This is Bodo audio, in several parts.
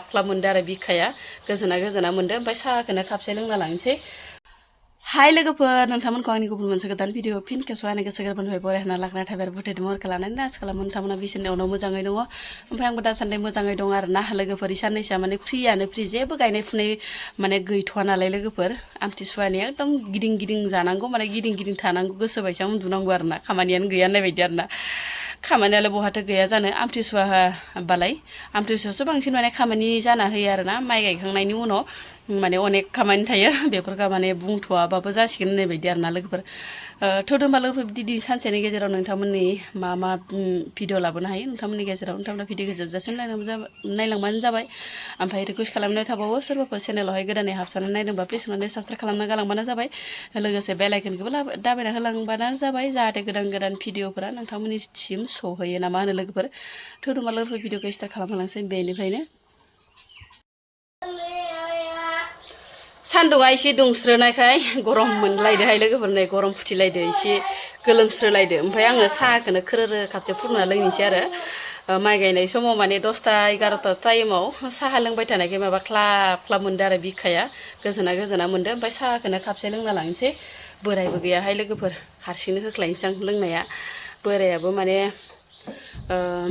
क्लाब मोनदो आरो बिखाया गोजोना मोनदो ओमफ्राय साहाखौनो खापसे लोंना लांसै हाय लोगोफोर नोंथांमोनखौ आंनि गुबुन मोनसे गोदान भिडिअ फिन खेबस आंनि गोसो गोरबोनिफ्राय बरायहोना लाग्रा थाबाय बुथेद महरखौ लानानै आसा खालामो नोंथांमोना बिसोरनि उनाव मोजाङै दङ ओमफ्राय आंबो दासान्दि मोजाङै दं आरो ना लोगोफोर साननैसोआ माने फ्रि जेबो गायनाय फुनाय माने गैथ'वा नालाय लोगोफोर आमथिसुवानि एकदम गिदिं जानांगौ माने गिदिं थानांगौ गोसो बायसा उन्दुनांगौ आरो ना खामानियानो गैया होननाय बायदि आरो ना खामानियालाय बहाथो गैया जानो आमथिसुवा बालाय आमथिसुवासो बांसिन माने खामानि जाना होयो आरो ना माइ गायखांनायनि उनाव माने अनेक खामानि थायो बेफोरखौ माने बुंथ'वाबाबो जासिगोन होननाय बायदि आरो ना लोगोफोर थोदोंबा लोगोफोर बिदि सानसेनि गेजेराव नोंथांमोननि मा भिडिअ लाबोनो हायो नोंथांमोननि गेजेराव नोंथांमोना भिडिअ जोबजासिम नायलांबानो जाबाय ओमफ्राय रिकुवेस्ट खालामनाय थाबावो सोरबाफोर चेनेलावहाय गोदानै हाबस'नानै नायदोंबा प्लिज अननानै साबसक्राइब खालामना गालांबानो जाबाय लोगोसे बेल आइकनखौबो दाबायना होलांबानो जाबाय जाहाथे गोदान भिडिअफोरा नोंथांमोननिसिम सहैयो ना मा होनो लोगोफोर थोदोंबा लोगोफोर भिडिअखौ स्टार्ट खालामलांसै बेनिफ्रायनो सान्दुंआ एसे दुंस्रोनायखाय गरम मोनलायदोहाय लोगोफोर नै गरम फुथिलायदो एसे गोलोमस्रोलायदो ओमफ्राय आङो साहाखौनो खोरोरो खापसे फुदुंना लोंनोसै आरो माइ गायनाय समाव माने 10टा 11टा टाइमाव साहा लोंबाय थानायखाय माबा क्लाब मोनदो आरो बिखाया गोजोना मोनदो ओमफ्राय साहाखौनो खापसे लोंना लांसै बोरायबो गैयाहाय लोगोफोर हारसिंनो होख्लायनोसै आं लोंनाया बोरायाबो माने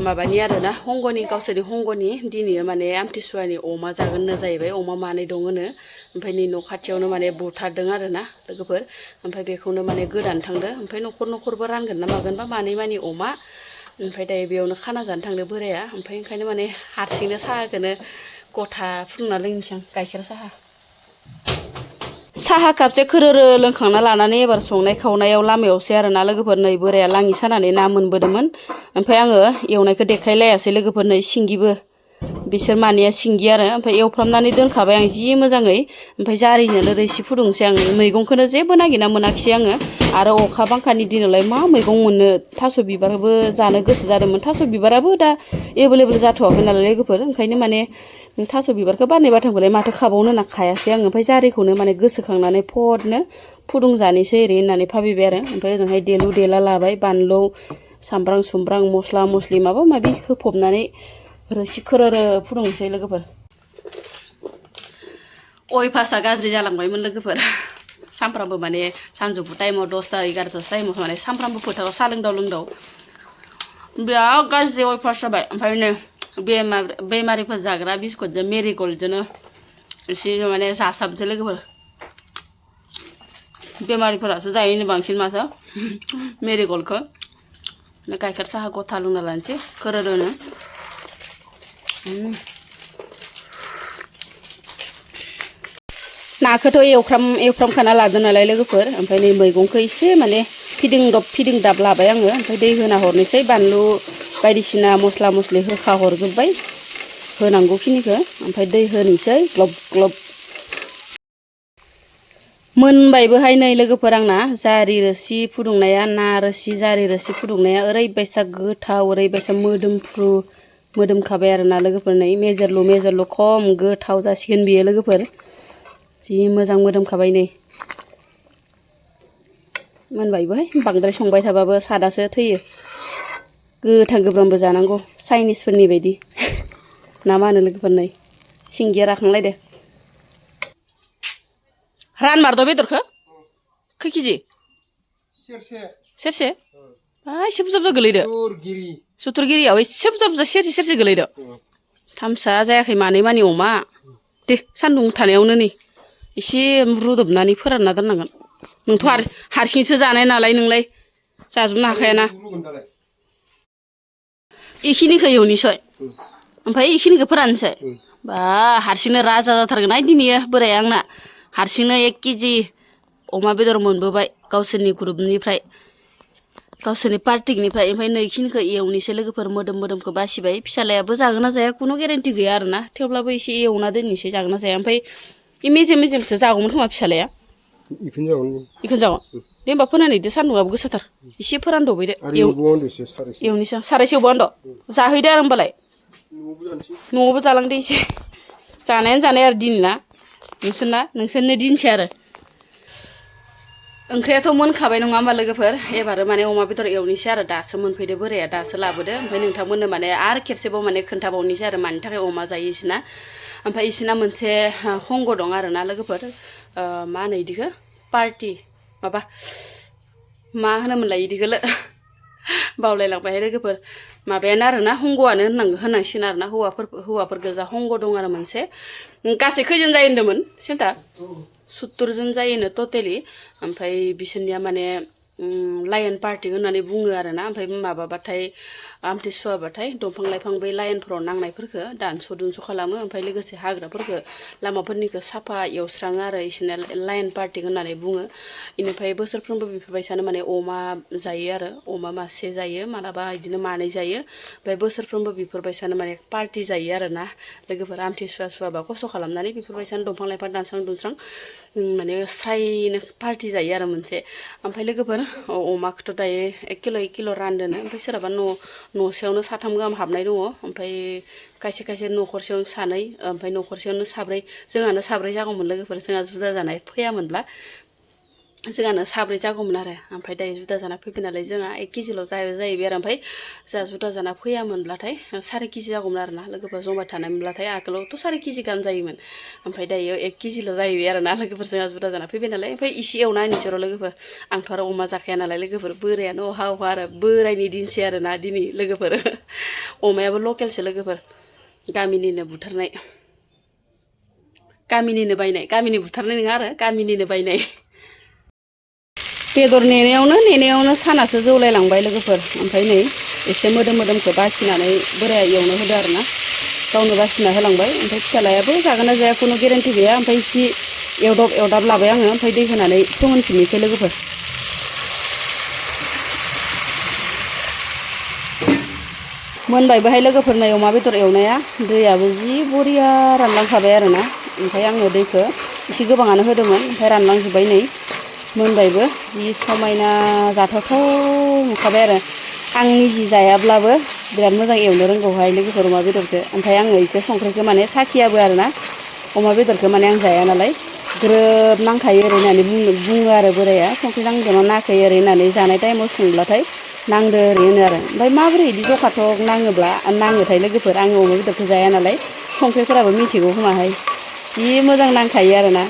माबानि आरो ना हंगनि गावसोरनि हंगनि दिनै माने आमथिसुवानि अमा जागोननो जाहैबाय अमा मानै दङनो ओमफ्राय नै न' खाथियावनो माने बुथारदों आरो ना लोगोफोर ओमफ्राय बेखौनो माने गोदान थांदो ओमफ्राय न'खरबो रानगोन ना मागोन बा मानै अमा ओमफ्राय दायो बेयावनो खाना जानो थांदो बोराया ओमफ्राय ओंखायनो माने हारसिंनो साहाखौनो गथा फुदुंना लोंनोसै आं गाइखेर साहा खापसे खोरोरो लोंखांना लानानै एबार संनाय खावनायाव लामायावसै आरो ना लोगोफोर नै बोराया लाङि सानानै ना मोनबोदोंमोन ओमफ्राय आङो एवनायखौ देखायलायासै लोगोफोर नै सिंगिबो बिसोर मानिया सिंगि आरो ओमफ्राय एवफ्रामनानै दोनखाबाय आं जि मोजाङै ओमफ्राय जारिजोंनो रोसि फुदुंसै आं मैगंखौनो जेबो नागिरना मोनाखिसै आङो आरो अखा बांखानि दिनावलाय मा मैगं मोननो थास' बिबारबो जानो गोसो जादोंमोन थास' बिबाराबो दा एभेलेबेल जाथ'वाखै नालाय लोगोफोर ओंखायनो माने थास' बिबारखौ बारनै बारथामखौलाय माथो खाबावनो होनना खायासै आङो ओमफ्राय जारिखौनो माने गोसोखांनानै फटनो फुदुंजानोसै ओरै होननानै भाबिबाय आरो ओमफ्राय ओजोंहाय देलु देला लाबाय बानलु सामब्राम सुमब्राम मस्ला मस्लि माबा माबि होफबनानै रोसि खोरोरो फुदुंसै लोगोफोर अयभासआ गाज्रि जालांबायमोन लोगोफोर सानफ्रामबो माने सानजौफु टाइमाव 10टा 11टा टाइमाव माने सानफ्रामबो फोथाराव साहा लोंदाव बिराद गाज्रि अयभास जाबाय ओमफ्राय नै बेमारिफोर जाग्रा बिस्कुटजों मेरिगल्डजोंनो एसे माने जासाबसै लोगोफोर बेमारिफोरासो जायोनो बांसिन माथो मेरिगल्डखौ गाइखेर साहा गथा लोंना लानोसै खोरोरोनो नाखौथ' एवफ्रामखाना लादों नालाय लोगोफोर ओमफ्राय नै मैगंखौ एसे माने फिदिंदाब लाबाय आङो ओमफ्राय दै होना हरनोसै बानलु बायदिसिना मस्ला मस्लि होखा हरजोब्बाय होनांगौखिनिखौ ओमफ्राय दै होनोसै ग्लब ग्लब मोनबायबोहाय नै लोगोफोर आंना जारि रोसि फुदुंनाया ना रोसि जारि रोसि फुदुंनाया ओरैबायसा गोथाव ओरैबायसा मोदोमखाबाय आरो ना लोगोफोर नै मेजेरल' खम गोथाव जासिगोन बियो लोगोफोर जि मोजां मोदोमखाबाय नै मोनबायबोहाय बांद्राय संबाय थाबाबो सादासो थैयो गोथां गोब्रामबो जानांगौ चाइनिसफोरनि बायदि ना मा होनो लोगोफोर नै सिंगिया राखांलायदो रानमारद' बेदरखौ खै केजि सेरसे एसे बुरजा गोलैदो सुथुरगिरियाव एसे बुरजा सेरसे गोलैदो थामसा जायाखै मानै अमा दे सान्दुं थानायावनो नै एसे रुदबनानै फोरानना दोननांगोन नोंथ' हारसिंसो जानाय नालाय नोंलाय जाजोबनो हाखायाना इखिनिखौ एवनोसै ओमफ्राय इखिनिखौ फोराननोसै बा हारसिंनो राजा जाथारगोन दिनै बोराया आंना हारसिंनो 1 केजि अमा बेदर मोनबोबाय गावसोरनि ग्रुपनिफ्राय गावसोरनि पार्टिनिफ्राय ओमफ्राय नैखिनिखौ एवनोसै लोगोफोर मोदोमखौ बासिबाय फिसालायाबो जागोन ना जाया खुनु गेरेन्टि गैया आरो ना थेवब्लाबो एसे एवना दोननोसै जागोन ना जाया ओमफ्राय मेजेमसो जागौमोन खोमा फिसालाया इखौनो जागोन दे होमबा फोरानहैदो सान्दुंआबो गोसाथार एसे फोरानदबैदो एवनोसै सारायसे एवबावनो जाहैदो आरो होमबालाय न'आवबो जालांदो एसे जानायानो जानाय आरो दिन ना नोंसोरनो दिनसै आरो ओंख्रियाथ' मोनखाबाय नङा होमबा लोगोफोर एबार माने अमा बेदर एवनोसै आरो दासो मोनफैदो बोराया दासो लाबोदो ओमफ्राय नोंथांमोननो माने आरो खेबसेबाव माने खोन्थाबावनोसै आरो मानि थाखाय अमा जायो इसिना ओमफ्राय इसिना मोनसे हंग दं आरोना लोगोफोर मा होनो इदिखो पार्टि माबा मा होनोमोनलाय इदिखो बावलायलांबाय लोगोफोर माबायानो आरोना हंग'आनो होनांसिगोन आरोना हौवाफोर गोजा हंग दं आरो मोनसे गासै खैजन जायो होन्दोंमोन सिन्था 70 जन जायोनो टटेलि ओमफ्राय बिसोरनिया माने लायन पार्टि होननानै बुङो आरोना ओमफ्राय माबाबाथाय आमथिसुवाबाथाय दंफां लाइफां बै लाइनफोराव नांनायफोरखो दानस' खालामो ओमफ्राय लोगोसे हाग्राफोरखो लामाफोरनिखौ साफा एवस्राङो आरो इसोरना लायन पार्टि होननानै बुङो इनिफ्राय बोसोरफ्रोमबो बेफोरबायसानो माने अमा जायो आरो अमा मासे जायो मालाबा बिदिनो मानै जायो ओमफ्राय बोसोरफ्रोमबो बेफोरबायसानो माने पार्टि जायो आरोना लोगोफोर आमथिसुवा खस्थ' खालामनानै बेफोरबायसानो दंफां लाइफां दानस्रां दुनस्रां माने स्रायनो पार्टि जायो आरो मोनसे ओमफ्राय लोगोफोर अमाखौथ' दायो 1 किल' रानदोनो ओमफ्य सोरहाबा न'सेयावनो 3 गाहाम हाबनाय दङ ओमफ्राय खायसे न'खरसेयावनो 2 ओमफ्राय न'खरसेयावनो 4 जोंहानो 4 जागौमोन लोगोफोर जोंहा जुदा जानाय फैयामोनब्ला जोंहानो 4 जागौमोन आरो ओमफ्राय दायो जुदा जाना फैबाय नालाय जोंहा 1 केजिल' जाहैबाय आरो ओमफ्राय जोंहा जुदा जाना फैयामोनब्लाथाय 4 केजि जागौमोन आरोना लोगोफोर जमा थानायमोनब्लाथाय आगोलावथ' 4 केजि गाहाम जायोमोन ओमफ्राय दायो 1 केजिल' जाहैबाय आरोना लोगोफोर जोंहा जुदा जाना फैबाय नालाय ओमफ्राय इसे एवना होनोसै र' लोगोफोर आंथ' आरो अमा जाखाया नालाय लोगोफोर बोरायानो अहा आरो बोरायनि दिनसै आरोना दिनै लोगोफोर अमायाबो लकेलसो लोगोफोर गामिनिनो बुथारनाय गामिनि बुथारनाय नङा आरो गामिनिनो बायनाय बेदर नेनायावनो सानासो जौलायलांबाय लोगोफोर ओमफ्राय नै एसे मोदोमखौ बासिनानै बोराया एवनो होदो आरोना गावनो बासिना होलांबाय ओमफ्राय फिसालायाबो जागोन ना जाया खुनु गेरेन्टि गैया ओमफ्राय एसे एवदाब लाबाय आङो ओमफ्राय दै होनानै फोमोनफिननोसै लोगोफोर मोनबायबोहाय लोगोफोर नै अमा बेदर एवनाया दैयाबो जि बरिया रानलांखाबाय आरोना ओमफ्राय आङो दैखौ एसे गोबाङानो होदोंमोन ओमफ्राय रानलांजोब्बाय नै मोनबायबो जि समायना जाथावथाव नुखाबाय आरो आं निजि जायाब्लाबो बिराद मोजां एवनो रोंगौहाय लोगोफोर अमा बेदरखौ ओमफ्राय आङो इखौ संख्रिखौ माने साखियाबो आरोना अमा बेदरखौ माने आं जाया नालाय ग्रोब नांखायो ओरै होननानै बुङो आरो बोराया संख्रि नांदोंना नाङाखै ओरै होननानै जानाय टाइमाव सोंब्लाथाय नांदो ओरै होनो आरो ओमफ्राय माबोरै बिदि जखाथ' नाङोथाय लोगोफोर आङो अमा बेदरखौ जाया नालाय संख्रिफोराबो मिथिगौ खोमाहाय जि मोजां नांखायो आरोना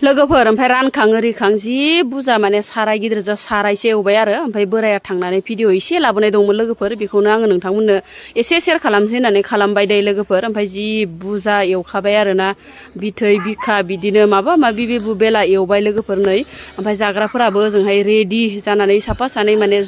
लोगोफोर ओमफ्राय रानखां ओरिखां जि बुरजा माने साराय गिदिरजों सारायसे एवबाय आरो ओमफ्राय बोराया थांनानै भिडिअ एसे लाबोनाय दंमोन लोगोफोर बेखौनो आङो नोंथांमोननो एसे सेयार खालामसै होननानै खालामबाय दे लोगोफोर ओमफ्राय जि बुरजा एवखाबाय आरोना बिथै बिखा बिदिनो माबा माबि बेला एवबाय लोगोफोर नै ओमफ्राय जाग्राफोराबो ओजोंहाय रेडि जानानै साफा सानै माने